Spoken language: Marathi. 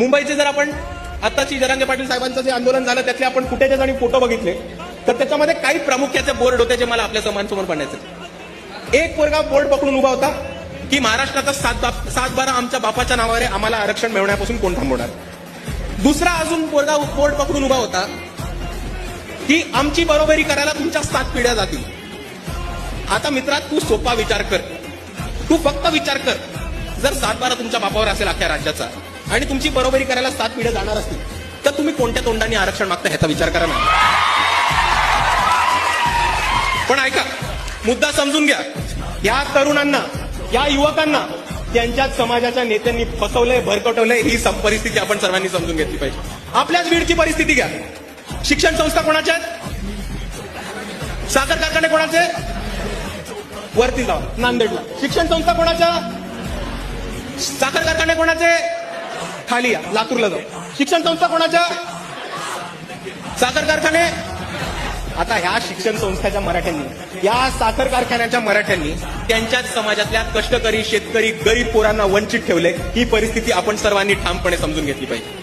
मुंबईचे जर आपण आताची जरांगे पाटील साहेबांचं जे आंदोलन झालं त्यातले आपण फुटेजेस आणि फोटो बघितले तर त्याच्यामध्ये काही प्रामुख्याचे बोर्ड होते जे मला आपल्या समोर पडण्याचे. एक पोरगा बोर्ड पकडून उभा होता की महाराष्ट्राचा 7/12 आमच्या बापाच्या नावावर आम्हाला आरक्षण मिळवण्यापासून कोण थांबवणार. दुसरा अजून पोरगा बोर्ड पकडून उभा होता की आमची बरोबरी करायला तुमच्या 7 पिढ्या जातील. आता मित्रा, तू सोपा विचार कर, तू फक्त विचार कर, जर 7/12 तुमच्या बापावर असेल अख्ख्या राज्याचा आणि तुमची बरोबरी करायला 7 पिढ्या जाणार असतील तर तुम्ही कोणत्या तोंडाने आरक्षण मागता ह्याचा विचार करा ना. पण ऐका, मुद्दा समजून घ्या. या तरुणांना, या युवकांना त्यांच्याच समाजाच्या नेत्यांनी फसवलंय, भरकटवलंय. ही परिस्थिती आपण सर्वांनी समजून घेतली पाहिजे. आपल्याच बीडची परिस्थिती घ्या. शिक्षण संस्था कोणाच्या आहेत? साखर कारखाने कोणाचे? वरती जाऊ नांदेडला. शिक्षण संस्था कोणाच्या? साखर कारखाने कोणाचे? खाली या लातूरला जाऊ. शिक्षण संस्था कोणाच्या? साखर कारखाने. आता ह्या शिक्षण संस्थाच्या मराठ्यांनी, या साखर कारखान्याच्या मराठ्यांनी त्यांच्याच समाजातल्या कष्टकरी, शेतकरी, गरीब पोरांना वंचित ठेवले. ही परिस्थिती आपण सर्वांनी ठामपणे समजून घेतली पाहिजे.